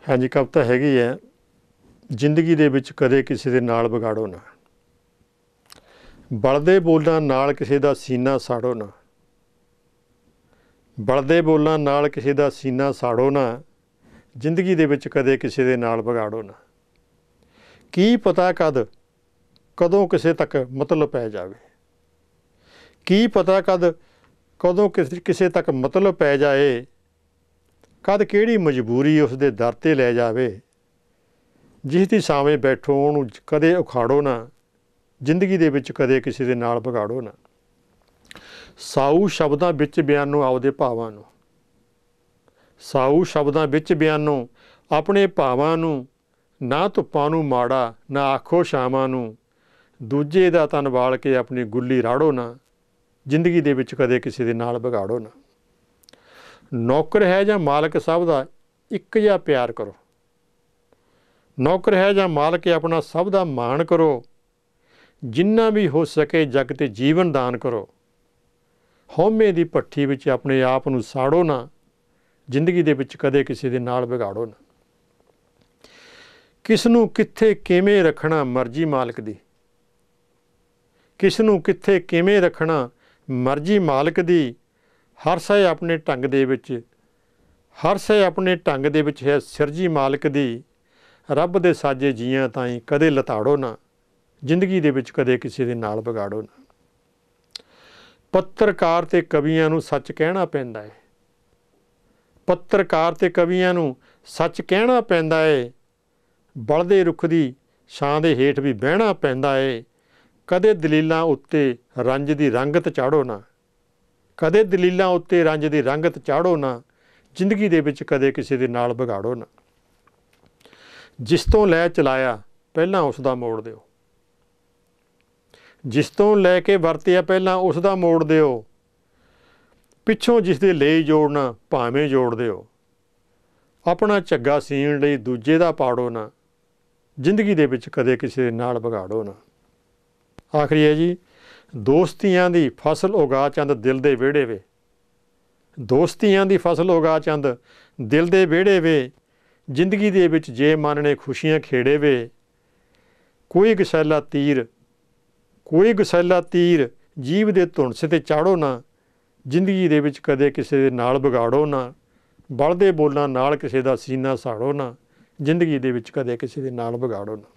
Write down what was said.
हाँ जी, कविता हैगी है। जिंदगी दे विच कदे किसी दे नाल बिगाड़ो ना, बलदे बोलां नाल किसी दा सीना साड़ो ना, बलदे बोलां नाल किसी दा सीना साड़ो ना, जिंदगी दे विच कदे किसी दे नाल बिगाड़ो ना। की पता कदों किसी तक मतलब पै जावे, की पता कदों किसी तक मतलब पै जाए, कद किहड़ी मजबूरी उस दे दर ते लै जावे। जिस दी सावें बैठो उहनूं कदे उखाड़ो ना, जिंदगी दे विच कदे किसी दे नाल बिगाड़ो ना। साऊ शब्दां विच बयानो आपदे भावां नूं, साऊ शब्दां विच बयानो अपने भावां नूं, ना धुप्पां नूं माड़ा ना आखो छावां नूं, दूजे दा तन वाल के अपनी गुल्ली राड़ो ना, जिंदगी दे विच कदे किसी दे नाल बिगाड़ो ना। नौकर है जां मालक सब दा इक जिहा प्यार करो, नौकर है जां मालक अपना सब दा मान करो, जिन्ना भी हो सके जग ते जीवन दान करो। हौमे दी भट्ठी विच अपने आप नूं साड़ो ना, जिंदगी दे विच कदे किसी दे नाल बिगाड़ो ना। किस नूं कित्थे किवें रखना मर्जी मालक दी, किस नूं कित्थे किवें रखना मर्जी मालक दी, हर शै अपने ढंग दे विच, हर शै अपने ढंग दे विच है सिरजी मालक दी, रब दे साजे जियां ताईं कदे लताड़ो ना, जिंदगी दे विच कदे किसी दे नाल बिगाड़ो ना। पत्रकार ते कवियां नूं सच कहना पैंदा है, पत्रकार ते कवियां नूं सच कहना पैंदा है, बलदे रुख दी छां दे हेठ भी बहना पैंदा है, कदे दलीलां उत्ते रंज दी रंगत चाढ़ो ना, कदे दलीलां उत्ते रंज दी रंगत चाढ़ो ना, जिंदगी दे विच कदे किसी दे नाल बिगाड़ो ना। जिस तों लै चलाया पहलां उस दा मोड़ दिओ, जिस तों लै के वरतिया पहलां उस दा मोड़ दिओ, पिछों जिस दे लई जोड़ना भावें जोड़ दिओ, अपना झग्गा सीण लई दूजे दा पाड़ो ना, जिंदगी दे विच कदे किसी दे नाल बिगाड़ो ना। आखिरी है जी, दोस्तियां दी फसल उगा चंद दिल दे विहड़े वे, दोस्तियां दी फसल उगा चंद दिल दे विहड़े वे, जिंदगी दे विच जे मन ने खुशियां खेड़े वे, कोई गसैला तीर, कोई गसैला तीर जीव दे धुनस ते चाढ़ो ना, जिंदगी दे विच कदे किसी दे नाल बिगाड़ो ना, बलदे बोलां नाल किसी दा सीना साड़ो ना, जिंदगी दे विच कदे किसी दे नाल बिगाड़ो ना।